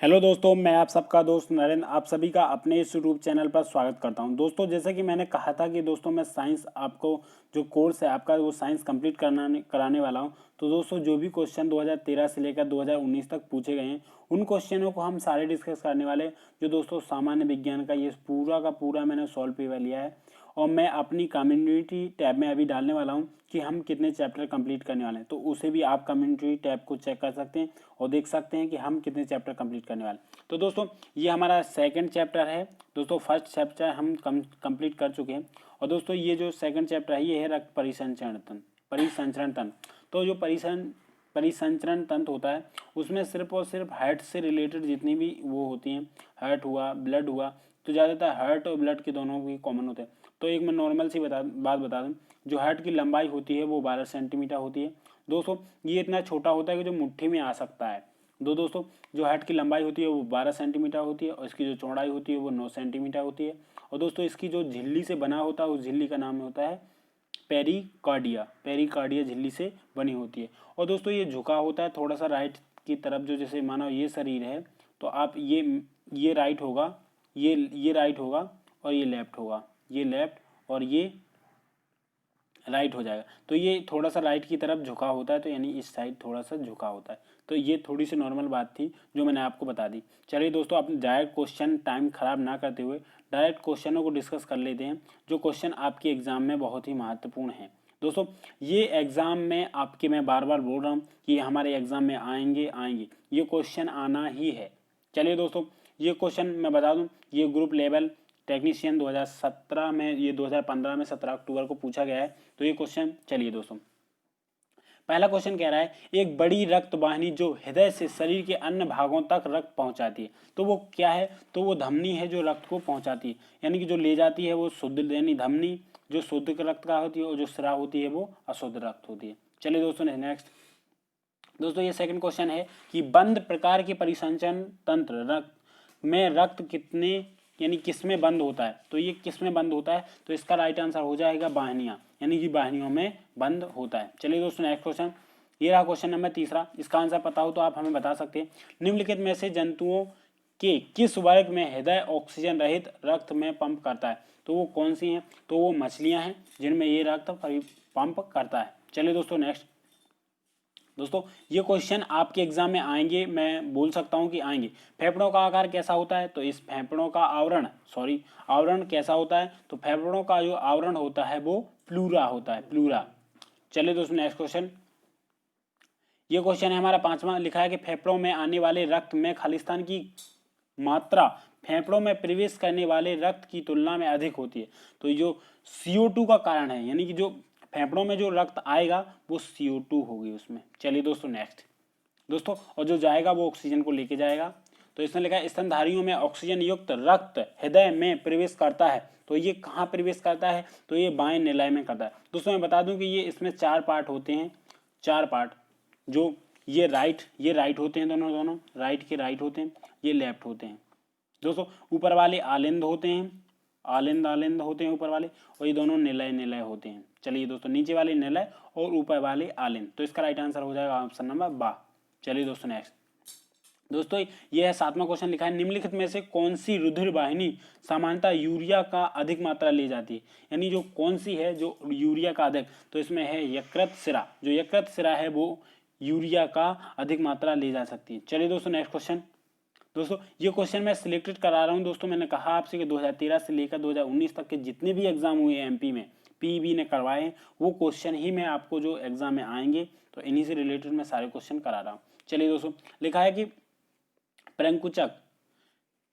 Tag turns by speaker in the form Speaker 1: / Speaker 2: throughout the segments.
Speaker 1: Hello दोस्तों, मैं आप सबका दोस्त नरेंद्र आप सभी का अपने इस यूट्यूब चैनल पर स्वागत करता हूं। दोस्तों, जैसे कि मैंने कहा था कि दोस्तों मैं साइंस आपको जो कोर्स है आपका वो साइंस कंप्लीट कराने वाला हूं। तो दोस्तों जो भी क्वेश्चन 2013 से लेकर 2019 तक पूछे गए हैं उन क्वेश्चनों को हम सारे डिस्कस करने वाले हैं। जो दोस्तों सामान्य विज्ञान का ये पूरा का पूरा मैंने सॉल्व पेपर लिया है और मैं अपनी कम्युनिटी टैब में अभी डालने वाला हूं कि हम कितने चैप्टर कंप्लीट करने वाले हैं। तो उसे भी आप कम्युनिटी टैब को चेक कर सकते हैं और देख सकते हैं कि हम कितने चैप्टर कंप्लीट करने वाले हैं। तो दोस्तों ये हमारा सेकंड चैप्टर है। दोस्तों फर्स्ट चैप्टर हम कंप्लीट कर चुके हैं और दोस्तों ये जो सेकंड चैप्टर है ये है रक्त परिसंचरण तंत्र। तो जो परिसंचरण तंत्र होता है उसमें सिर्फ और सिर्फ हार्ट से रिलेटेड जितनी भी वो होती हैं, हार्ट हुआ, ब्लड हुआ, तो ज़्यादातर हार्ट और ब्लड के दोनों भी कॉमन होते हैं। तो एक मैं नॉर्मल सी बात बता दूं, जो हार्ट की लंबाई होती है वो 12 सेंटीमीटर होती है। दोस्तों ये इतना छोटा होता है कि जो मुट्ठी में आ सकता है। दोस्तों जो हार्ट की लंबाई होती है वो 12 सेंटीमीटर होती है और इसकी जो चौड़ाई होती है वो 9 सेंटीमीटर होती है। और दोस्तों इसकी जो झिल्ली से बना होता है उस झिल्ली का नाम होता है पेरिकार्डिया झिल्ली से बनी होती है। और दोस्तों ये झुका होता है थोड़ा सा राइट की तरफ, जो जैसे मानो ये शरीर है तो आप ये राइट होगा, ये राइट होगा और ये लेफ्ट होगा, ये लेफ्ट और ये राइट हो जाएगा। तो ये थोड़ा सा राइट की तरफ झुका होता है, तो यानी इस साइड थोड़ा सा झुका होता है। तो ये थोड़ी सी नॉर्मल बात थी जो मैंने आपको बता दी। चलिए दोस्तों, अपने डायरेक्ट क्वेश्चन टाइम खराब ना करते हुए डायरेक्ट क्वेश्चनों को डिस्कस कर लेते हैं, जो क्वेश्चन आपके एग्जाम में बहुत ही महत्वपूर्ण है। दोस्तों ये एग्जाम में आपके, मैं बार बार बोल रहा हूँ कि हमारे एग्जाम में आएंगे ये क्वेश्चन आना ही है। चलिए दोस्तों, ये क्वेश्चन मैं बता दूं, ये ग्रुप लेवल टेक्नीशियन 2017 में, ये 2015 में 17 अक्टूबर को पूछा गया है। तो ये क्वेश्चन, चलिए दोस्तों पहला क्वेश्चन कह रहा है एक बड़ी रक्त वाहिनी जो हृदय से शरीर के अन्य भागों तक रक्त पहुंचाती है, तो वो क्या है? तो वो धमनी है जो रक्त को पहुंचाती है, यानी कि जो ले जाती है वो शुद्ध, यानी धमनी जो शुद्ध रक्त का होती है और जो स्राव होती है वो अशुद्ध रक्त होती है। चलिए दोस्तों नेक्स्ट। दोस्तों ये सेकंड क्वेश्चन है कि बंद प्रकार के परिसंचरण तंत्र रक्त कितने, यानी किस में बंद होता है? तो ये किस में बंद होता है? तो इसका राइट आंसर हो जाएगा वाहिनियां, यानी कि वाहिनियों में बंद होता है। चलिए दोस्तों नेक्स्ट क्वेश्चन, ये रहा क्वेश्चन नंबर तीसरा। इसका आंसर पता हो तो आप हमें बता सकते हैं। निम्नलिखित में से जंतुओं के किस वर्ग में हृदय ऑक्सीजन रहित रक्त में पंप करता है? तो वो कौन सी हैं? तो वो मछलियां हैं जिनमें ये रक्त पंप करता है। चलिए दोस्तों नेक्स्ट। दोस्तों ये क्वेश्चन आपके एग्जाम में आएंगे, मैं बोल सकता हूं कि आएंगे। फेफड़ों का आकार कैसा होता है? तो इस फेफड़ों का आवरण कैसा होता है? तो फेफड़ों का जो आवरण होता है वो प्लूरा होता है, प्लूरा। चलिए दोस्तों नेक्स्ट क्वेश्चन। ये क्वेश्चन है हमारा पांचवा। लिखा है कि फेफड़ों में आने वाले रक्त में खालिस्तान की मात्रा फेफड़ों में प्रवेश करने वाले रक्त की तुलना में अधिक होती है। तो जो CO2 का कारण है, यानी कि जो फेफड़ों में जो रक्त आएगा वो CO2 होगी उसमें। चलिए दोस्तों नेक्स्ट। दोस्तों और जो जाएगा वो ऑक्सीजन को लेके जाएगा। तो इसमें लिखा है स्तनधारियों में ऑक्सीजन युक्त रक्त हृदय में प्रवेश करता है, तो ये कहाँ प्रवेश करता है? तो ये बाएं निलय में करता है। दोस्तों मैं बता दूं कि ये इसमें 4 पार्ट होते हैं, 4 पार्ट। जो ये राइट होते हैं, दोनों राइट के राइट होते हैं, ये लेफ्ट होते हैं। दोस्तों ऊपर वाले आलिंद होते हैं, आलिंद होते हैं ऊपर वाले, और ये दोनों निलय होते हैं। चलिए दोस्तों नीचे वाले निलय और ऊपर वाले आलिंद, तो इसका राइट आंसर हो जाएगा ऑप्शन नंबर बा। चलिए दोस्तों नेक्स्ट। दोस्तों ये है 7वां क्वेश्चन। लिखा है निम्नलिखित में से कौन सी रुधिर वाहिनी सामान्यतः यूरिया का अधिक मात्रा ले जाती है? यानी जो कौन सी है जो यूरिया का अधिक? तो इसमें है यकृत सिरा। जो यकृत सिरा है वो यूरिया का अधिक मात्रा ले जा सकती है। चलिए दोस्तों नेक्स्ट क्वेश्चन। दोस्तों ये क्वेश्चन मैं सिलेक्टेड करा रहा हूं। दोस्तों मैंने कहा आपसे कि 2013 से लेकर 2019 तक के जितने भी एग्जाम हुए हैं MP में, PEB ने करवाए हैं, वो क्वेश्चन ही मैं आपको जो एग्जाम में आएंगे तो इन्हीं से रिलेटेड मैं सारे क्वेश्चन करा रहा हूँ। चलिए दोस्तों लिखा है कि प्रंकुचक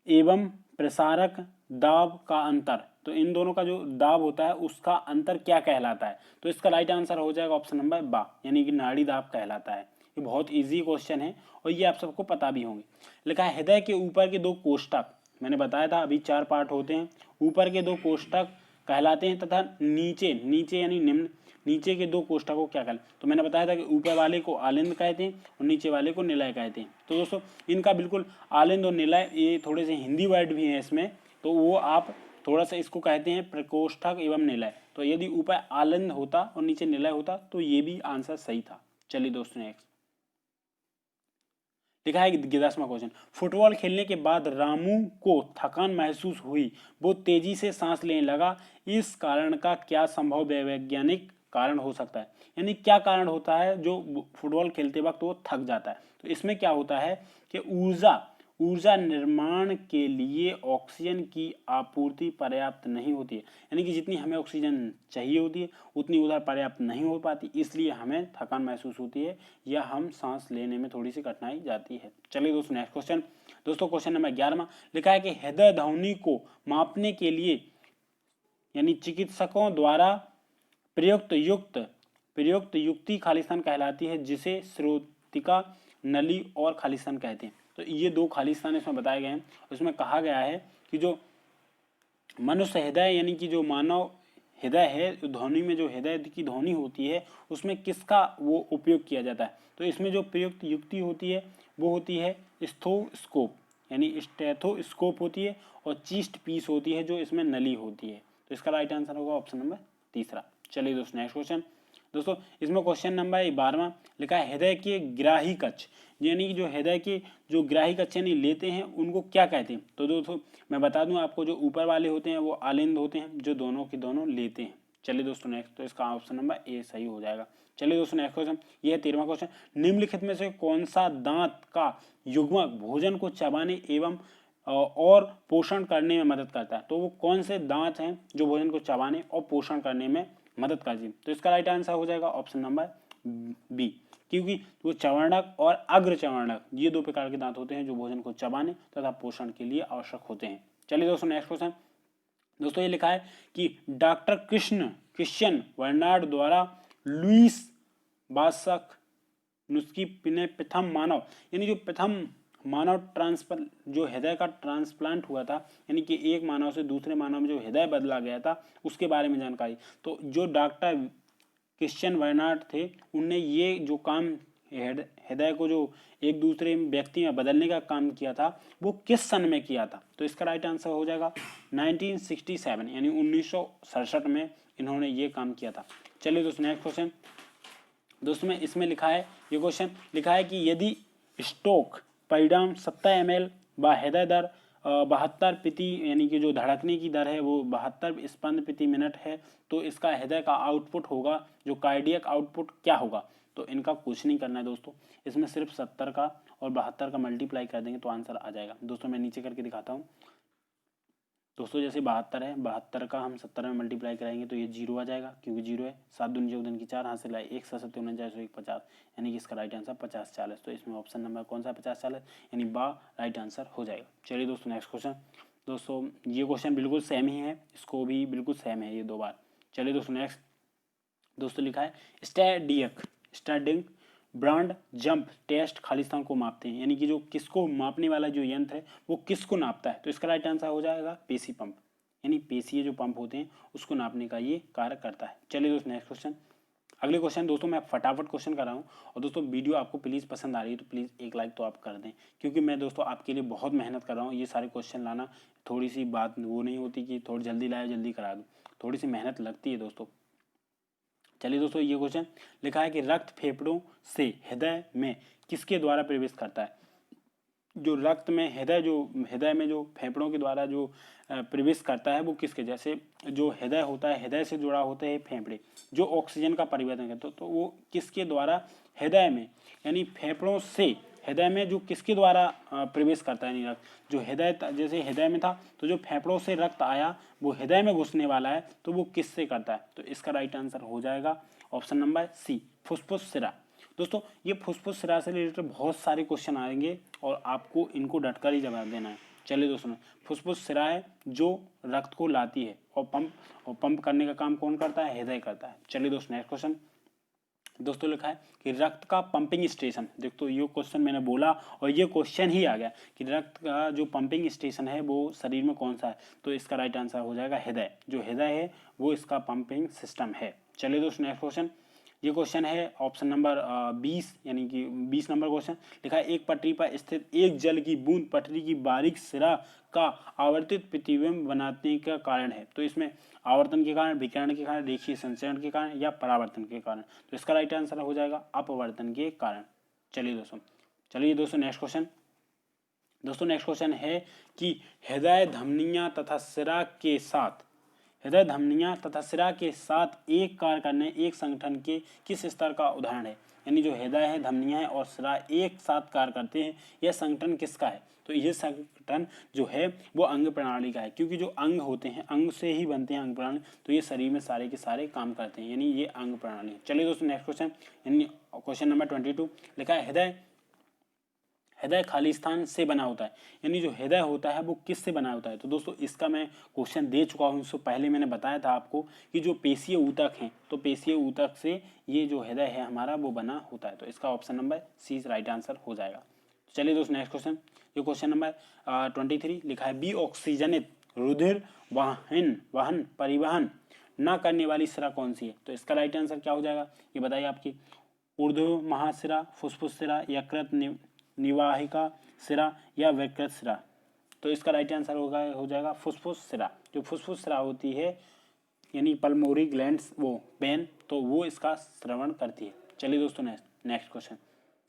Speaker 1: एवं प्रसारक दाब का अंतर, तो इन दोनों का जो दाब होता है उसका अंतर क्या कहलाता है? तो इसका राइट आंसर हो जाएगा ऑप्शन नंबर बा, यानी कि नाड़ी दाब कहलाता है। ये बहुत इजी क्वेश्चन है और ये आप सबको पता भी होंगे। लिखा है हृदय के ऊपर के 2 कोष्ठक, मैंने बताया था अभी 4 पार्ट होते हैं, ऊपर के 2 कोष्ठक कहलाते हैं तथा नीचे यानी निम्न, नीचे के 2 कोष्ठक को क्या कहते हैं? तो मैंने बताया था कि ऊपर वाले को आलिंद कहते हैं और नीचे वाले को निलय कहते हैं। तो दोस्तों इनका बिल्कुल आलिंद और निलय, ये थोड़े से हिंदी वर्ड भी हैं इसमें, तो वो आप थोड़ा सा इसको कहते हैं प्रकोष्ठक एवं निलय। तो यदि ऊपर आलिंद होता और नीचे निलय होता तो ये भी आंसर सही था। चलिए दोस्तों नेक्स्ट। लिखा है 10वां क्वेश्चन, फुटबॉल खेलने के बाद रामू को थकान महसूस हुई, वो तेजी से सांस लेने लगा, इस कारण का क्या संभव वैज्ञानिक कारण हो सकता है। यानी क्या कारण होता है जो फुटबॉल खेलते वक्त वो थक जाता है। तो इसमें क्या होता है कि ऊर्जा निर्माण के लिए ऑक्सीजन की आपूर्ति पर्याप्त नहीं होती है, यानी कि जितनी हमें ऑक्सीजन चाहिए होती है उतनी उधर पर्याप्त नहीं हो पाती, इसलिए हमें थकान महसूस होती है या हम सांस लेने में थोड़ी सी कठिनाई जाती है। चलिए दोस्तों नेक्स्ट क्वेश्चन। दोस्तों क्वेश्चन नंबर 11 लिखा है कि हृदय ध्वनि को मापने के लिए यानी चिकित्सकों द्वारा प्रयुक्त युक्ति खालिस्तान कहलाती है, जिसे श्रोतिका नली और खालिस्तान कहते हैं। तो ये दो खालिस्तान इसमें बताए गए हैं। उसमें कहा गया है कि जो मनुष्य हृदय यानी कि जो मानव हृदय है, ध्वनि में जो हृदय की ध्वनि होती है उसमें किसका वो उपयोग किया जाता है। तो इसमें जो प्रयुक्त युक्ति होती है वो होती है स्टेथोस्कोप, यानी स्टेथोस्कोप होती है, और चीस्ट पीस होती है जो इसमें नली होती है। तो इसका राइट आंसर होगा ऑप्शन नंबर 3। चलिए दोस्तों नेक्स्ट क्वेश्चन। दोस्तों इसमें क्वेश्चन नंबर 12 लिखा है हृदय के ग्राही कक्ष, यानी कि जो हृदय के जो ग्राही कक्ष यानी लेते हैं उनको क्या कहते हैं। तो दोस्तों मैं बता दूं आपको, जो ऊपर वाले होते हैं वो आलिंद होते हैं, जो दोनों के दोनों लेते हैं। चलिए दोस्तों नेक्स्ट, तो इसका ऑप्शन नंबर ए सही हो जाएगा। चलिए दोस्तों नेक्स्ट क्वेश्चन, ये है 13वां क्वेश्चन, निम्नलिखित में से कौन सा दांत का युग्मक भोजन को चबाने एवं और पोषण करने में मदद करता है। तो वो कौन से दांत हैं जो भोजन को चबाने और पोषण करने में मदद करती है। तो इसका राइट आंसर हो जाएगा ऑप्शन नंबर बी, क्योंकि वो चवर्णक और अग्र चवर्णक ये दो प्रकार के दांत होते हैं जो भोजन को चबाने तथा पोषण के लिए आवश्यक होते हैं। चलिए दोस्तों नेक्स्ट क्वेश्चन। दोस्तों ये लिखा है कि डॉक्टर क्रिश्चियन वर्नार्ड द्वारा लुईस बासक नुस्खी प्रथम मानव, यानी जो प्रथम मानव ट्रांसप्लांट जो हृदय का ट्रांसप्लांट हुआ था, यानी कि एक मानव से दूसरे मानव में जो हृदय बदला गया था उसके बारे में जानकारी। तो जो डॉक्टर क्रिश्चियन वर्नार्ड थे उनने ये जो काम हृदय को जो एक दूसरे व्यक्ति में बदलने का काम किया था वो किस सन में किया था। तो इसका राइट आंसर हो जाएगा 1967, यानी 1967 में इन्होंने ये काम किया था। चलिए दोस्तों नेक्स्ट क्वेश्चन। दोस्तों में इसमें लिखा है, ये क्वेश्चन लिखा है कि यदि स्ट्रोक परिणाम 70 ml व हृदय दर 72 प्रति, यानी कि जो धड़कने की दर है वो 72 स्पंद प्रति मिनट है, तो इसका हृदय का आउटपुट होगा, जो कार्डियक आउटपुट क्या होगा। तो इनका कुछ नहीं करना है दोस्तों, इसमें सिर्फ 70 का और 72 का मल्टीप्लाई कर देंगे तो आंसर आ जाएगा। दोस्तों मैं नीचे करके दिखाता हूँ। दोस्तों जैसे 72 है, 72 का हम 70 में मल्टीप्लाई कराएंगे तो ये 0 आ जाएगा, क्योंकि 0 है। 7 दूनी 14 की 4, हाथ से लाए 1 7 49 1 50, यानी कि इसका राइट आंसर 50 40। तो इसमें ऑप्शन नंबर कौन सा 50 40, यानी बा राइट आंसर हो जाएगा। चलिए दोस्तों नेक्स्ट क्वेश्चन। दोस्तों ये क्वेश्चन बिल्कुल सेम ही है, इसको भी बिल्कुल सेम है ये 2 बार। चलिए दोस्तों नेक्स्ट। दोस्तों लिखा है स्टैडिंग ब्रांड जंप टेस्ट खालिस्तान को मापते हैं, यानी कि जो किसको मापने वाला जो यंत्र है वो किसको नापता है। तो इसका राइट आंसर हो जाएगा पेशी पंप, यानी पेशीय जो पंप होते हैं उसको नापने का ये कार्य करता है। चलिए दोस्तों नेक्स्ट क्वेश्चन। अगले क्वेश्चन दोस्तों मैं फटाफट क्वेश्चन कर रहा हूँ, और दोस्तों वीडियो आपको प्लीज़ पसंद आ रही है तो प्लीज़ एक लाइक तो आप कर दें, क्योंकि मैं दोस्तों आपके लिए बहुत मेहनत कर रहा हूँ। ये सारे क्वेश्चन लाना थोड़ी सी बात वो नहीं होती कि थोड़ी जल्दी लाया जल्दी करा दूँ, थोड़ी सी मेहनत लगती है दोस्तों। चलिए दोस्तों ये क्वेश्चन लिखा है कि रक्त फेफड़ों से हृदय में किसके द्वारा प्रवेश करता है। जो रक्त में हृदय में जो फेफड़ों के द्वारा जो प्रवेश करता है वो किसके, जैसे जो हृदय होता है हृदय से जुड़ा होते हैं फेफड़े जो ऑक्सीजन का परिवर्तन करते हैं, तो वो किसके द्वारा हृदय में, यानी फेफड़ों से हृदय में जो किसके द्वारा प्रवेश करता है। नहीं रक्त जो हृदय जैसे हृदय में था तो जो फेफड़ों से रक्त आया वो हृदय में घुसने वाला है, तो वो किससे करता है। तो इसका राइट आंसर हो जाएगा ऑप्शन नंबर सी, फुफ्फुस सिरा। दोस्तों ये फुफ्फुस सिरा से रिलेटेड बहुत सारे क्वेश्चन आएंगे और आपको इनको डटकर ही जवाब देना है। चलिए दोस्तों फुफ्फुस सिरा है जो रक्त को लाती है, और पंप करने का काम कौन करता है, हृदय करता है। चलिए दोस्तों नेक्स्ट क्वेश्चन। दोस्तों लिखा है कि रक्त का पंपिंग स्टेशन, देखो ये क्वेश्चन मैंने बोला और ये क्वेश्चन ही आ गया कि रक्त का जो पंपिंग स्टेशन है वो शरीर में कौन सा है। तो इसका राइट आंसर हो जाएगा हृदय, जो हृदय है वो इसका पंपिंग सिस्टम है। चलिए दोस्तों नेक्स्ट क्वेश्चन। ये क्वेश्चन है ऑप्शन नंबर 20, यानी कि 20 नंबर क्वेश्चन। लिखा है एक पटरी पर स्थित एक जल की बूंद पटरी की बारीक सिरा का आवर्तित प्रतिबिंब बनाने का कारण है। तो इसमें आवर्तन के कारण, विकिरण के कारण, रेखीय संचरण के कारण या परावर्तन के कारण। तो इसका राइट आंसर हो जाएगा अपवर्तन के कारण। चलिए दोस्तों चलिए दोस्तों नेक्स्ट क्वेश्चन। दोस्तों नेक्स्ट क्वेश्चन है कि हृदय धमनियां तथा सिरा के साथ एक कार्य करने एक संगठन के किस स्तर का उदाहरण है। यानी जो हृदय है, धमनियां है और सिरा एक साथ कार्य करते हैं, यह संगठन किसका है। तो यह संगठन जो है वो अंग प्रणाली का है, क्योंकि जो अंग होते हैं अंग से ही बनते हैं अंग प्रणाली, तो ये शरीर में सारे के सारे काम करते हैं, यानी ये अंग प्रणाली है। चलिए दोस्तों नेक्स्ट क्वेश्चन, यानी क्वेश्चन नंबर 22 लिखा है हृदय खाली स्थान से बना होता है। यानी जो हृदय होता है वो किससे बना होता है। तो दोस्तों इसका मैं क्वेश्चन दे चुका हूँ, इससे पहले मैंने बताया था आपको कि जो पेशीय ऊतक हैं, तो पेशीय ऊतक से ये जो हृदय है हमारा वो बना होता है। तो इसका option number C right answer हो जाएगा। चलिए दोस्तों नेक्स्ट क्वेश्चन, ये क्वेश्चन नंबर 23 लिखा है बी ऑक्सीजनित रुधिर वहन परिवहन न करने वाली सिरा कौन सी है। तो इसका राइट आंसर क्या हो जाएगा, ये बताइए आपकी ऊर्ध्व महासिरा, फुफ्फुस सिरा, यकृत निवाहिका सिरा या विकृत सिरा। तो इसका राइट आंसर हो जाएगा फुफ्फुस सिरा। जो फुफ्फुस सिरा होती है यानी पल्मोनरी ग्लैंड्स वो वेन, तो वो इसका श्रवण करती है। चलिए दोस्तों नेक्स्ट क्वेश्चन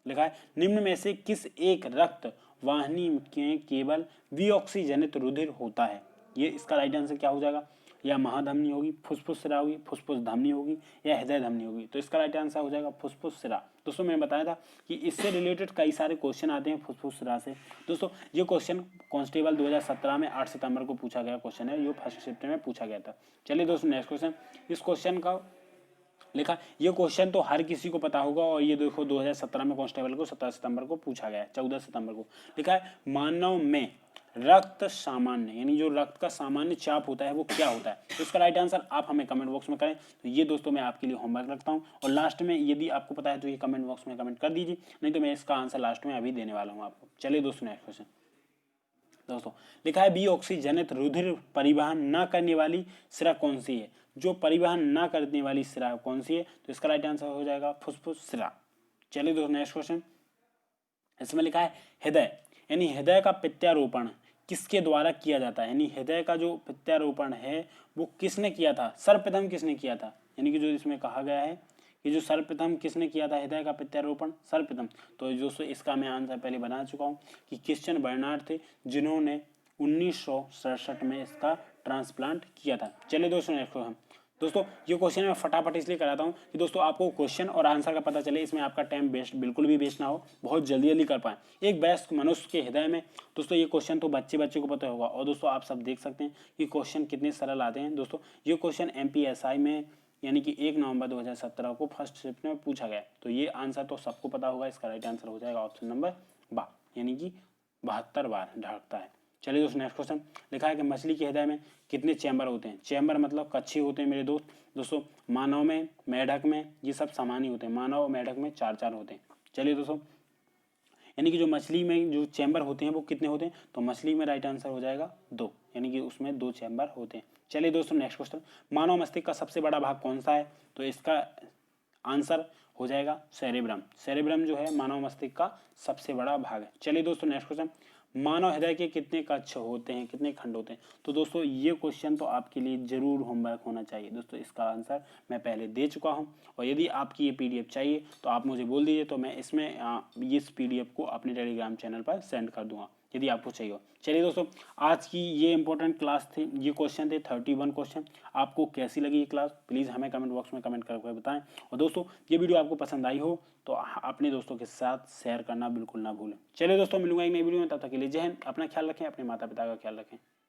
Speaker 1: लिखा है निम्न में से किस एक रक्त वाहिनी में केवल विऑक्सीजनित रुधिर होता है। ये इसका राइट आंसर क्या हो जाएगा, या महाधमनी होगी, फुफ्फुस सिरा होगी, फुफ्फुस धमनी होगी या हृदय धमनी होगी। तो इसका राइट आंसर हो जाएगा फुफ्फुस सिरा। दोस्तों मैंने बताया था कि इससे रिलेटेड कई सारे क्वेश्चन आते हैं फुफ्फुस सिरा से। दोस्तों ये क्वेश्चन कांस्टेबल 2017 में 8 सितंबर को पूछा गया क्वेश्चन है, ये फर्स्ट शिफ्ट में पूछा गया था। चलिए दोस्तों नेक्स्ट क्वेश्चन, इस क्वेश्चन का लिखा, ये क्वेश्चन तो हर किसी को पता होगा और ये देखो 2017 में कांस्टेबल को 17 सितंबर को पूछा गया है, 14 सितंबर को लिखा है मानव में रक्त सामान्य, यानी जो रक्त का सामान्य चाप होता है वो क्या होता है। तो इसका राइट आंसर आप हमें कमेंट बॉक्स में करें। तो ये दोस्तों मैं आपके लिए होमवर्क रखता हूँ और लास्ट में यदि आपको पता है तो ये कमेंट बॉक्स में कमेंट कर दीजिए, नहीं तो मैं इसका आंसर लास्ट में अभी देने वाला हूँ आपको। चलिए दोस्तों नेक्स्ट क्वेश्चन, दोस्तों लिखा है बी ऑक्सीजनित रुधिर परिवहन न करने वाली सिरा कौन सी है। जो परिवहन न करने वाली सिरा कौन सी है, तो इसका राइट आंसर हो जाएगा फुफ्फुस सिरा। चलिए दोस्तों नेक्स्ट क्वेश्चन, इसमें लिखा है हृदय, यानी हृदय का प्रत्यारोपण किसके द्वारा किया जाता है। यानी हृदय का जो प्रत्यारोपण है वो किसने किया था, सर्वप्रथम किसने किया था। यानी कि जो इसमें कहा गया है कि जो सर्वप्रथम किसने किया था हृदय का प्रत्यारोपण, सर्वप्रथम। तो दोस्तों इसका मैं आंसर पहले बना चुका हूँ कि क्रिश्चियन बर्नार्ड थे, जिन्होंने 1967 में इसका ट्रांसप्लांट किया था। चलिए दोस्तों नेक्स्ट क्वेश्चन, दोस्तों ये क्वेश्चन मैं फटाफट इसलिए कराता हूँ कि दोस्तों आपको क्वेश्चन और आंसर का पता चले, इसमें आपका टाइम वेस्ट बिल्कुल भी वेस्ट ना हो, बहुत जल्दी जल्दी कर पाए। एक वयस्क मनुष्य के हृदय में, दोस्तों ये क्वेश्चन तो बच्चे को पता होगा और दोस्तों आप सब देख सकते हैं कि क्वेश्चन कितने सरल आते हैं। दोस्तों ये क्वेश्चन MPSI में यानी कि 1 नवंबर 2017 को फर्स्ट शिफ्ट में पूछा गया। तो ये आंसर तो सबको पता होगा, इसका राइट आंसर हो जाएगा ऑप्शन नंबर बा, यानी कि 72 बार धड़कता है। चलिए दोस्तों नेक्स्ट क्वेश्चन, लिखा है कि मछली के हृदय में कितने चैम्बर होते हैं। चैम्बर मतलब कच्छे होते हैं मेरे दोस्त। दोस्तों मानव में, मेढक में ये सब समान ही होते हैं, मानव और मेढक में 4 होते हैं। चलिए दोस्तों, यानी कि जो मछली में जो चैम्बर होते हैं वो कितने होते हैं, तो मछली में राइट आंसर हो जाएगा 2, यानी कि उसमें 2 चैम्बर होते हैं। चलिए दोस्तों नेक्स्ट क्वेश्चन, मानव मस्तिष्क का सबसे बड़ा भाग कौन सा है। तो इसका आंसर हो जाएगा सेरेब्रम। सेरेब्रम जो है मानव मस्तिष्क का सबसे बड़ा भाग है। चलिए दोस्तों नेक्स्ट क्वेश्चन, मानव हृदय के कितने कक्ष होते हैं, कितने खंड होते हैं। तो दोस्तों ये क्वेश्चन तो आपके लिए जरूर होमवर्क होना चाहिए। दोस्तों इसका आंसर मैं पहले दे चुका हूं और यदि आपकी ये PDF चाहिए तो आप मुझे बोल दीजिए, तो मैं इसमें इस PDF को अपने टेलीग्राम चैनल पर सेंड कर दूंगा यदि आपको चाहिए हो। चलिए दोस्तों आज की ये इंपॉर्टेंट क्लास थी, ये क्वेश्चन थे 31 क्वेश्चन। आपको कैसी लगी ये क्लास प्लीज़ हमें कमेंट बॉक्स में कमेंट करके बताएं। और दोस्तों ये वीडियो आपको पसंद आई हो तो अपने दोस्तों के साथ शेयर करना बिल्कुल ना भूलें। चलिए दोस्तों मिलूंगा एक नई वीडियो में, तब तक के लिए जय हिंद, अपना ख्याल रखें, अपने माता पिता का ख्याल रखें।